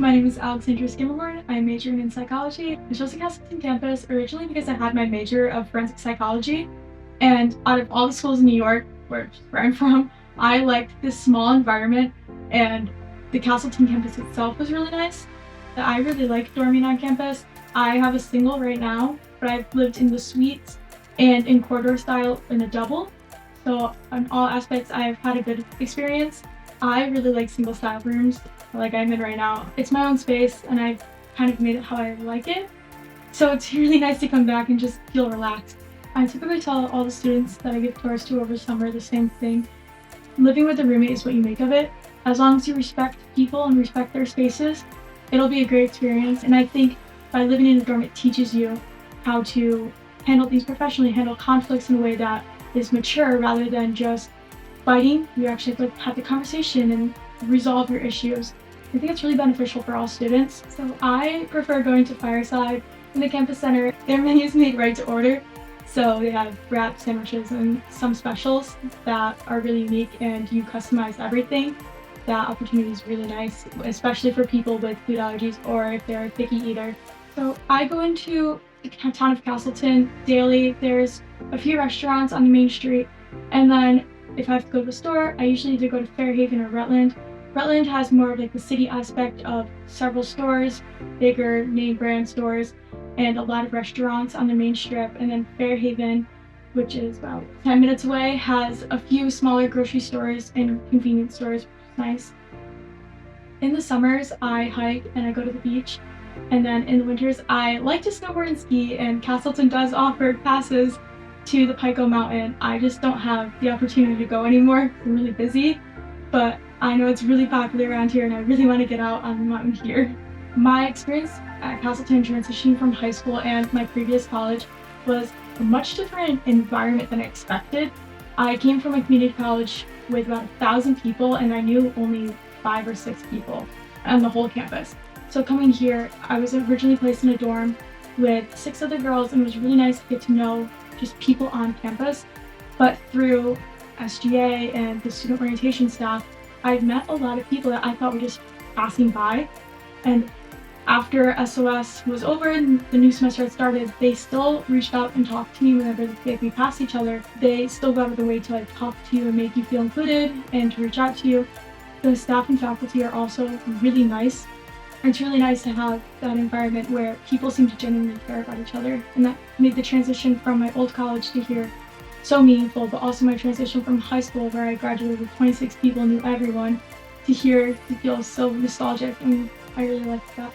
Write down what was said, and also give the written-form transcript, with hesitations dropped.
My name is Alexandra. I'm majoring in psychology. I chose the Castleton campus originally because I had my major of forensic psychology. And out of all the schools in New York, where I'm from, I liked this small environment, and the Castleton campus itself was really nice. I really like dorming on campus. I have a single right now, but I've lived in the suites and in corridor style in a double. So on all aspects, I've had a good experience. I really like single style rooms like I'm in right now. It's my own space and I've kind of made it how I like it. So it's really nice to come back and just feel relaxed. I typically tell all the students that I give tours to over summer the same thing. Living with a roommate is what you make of it. As long as you respect people and respect their spaces, it'll be a great experience. And I think by living in a dorm, it teaches you how to handle things professionally, handle conflicts in a way that is mature rather than just fighting. You actually have to have the conversation and resolve your issues. I think it's really beneficial for all students. So I prefer going to Fireside in the campus center. Their menu is made right to order. So they have wrap sandwiches and some specials that are really unique, and you customize everything. That opportunity is really nice, especially for people with food allergies or if they're a picky eater. So I go into the town of Castleton daily. There's a few restaurants on the main street, and then if I have to go to the store, I usually either go to Fairhaven or Rutland. Rutland has more of like the city aspect of several stores, bigger name brand stores, and a lot of restaurants on the main strip. And then Fairhaven, which is about 10 minutes away, has a few smaller grocery stores and convenience stores, which is nice. In the summers, I hike and I go to the beach. And then in the winters, I like to snowboard and ski, and Castleton does offer passes to the Pico Mountain. I just don't have the opportunity to go anymore. I'm really busy, but I know it's really popular around here and I really want to get out on the mountain here. My experience at Castleton transitioning from high school and my previous college was a much different environment than I expected. I came from a community college with about 1,000 people and I knew only 5 or 6 people on the whole campus. So coming here, I was originally placed in a dorm with 6 other girls, and it was really nice to get to know just people on campus. But through SGA and the student orientation staff, I've met a lot of people that I thought were just passing by. And after SOS was over and the new semester had started, they still reached out and talked to me whenever we passed each other. They still go out of their way to talk to you and make you feel included and to reach out to you. The staff and faculty are also really nice. It's really nice to have that environment where people seem to genuinely care about each other, and that made the transition from my old college to here so meaningful, but also my transition from high school, where I graduated with 26 people, knew everyone, to here to feel so nostalgic, and I really liked that.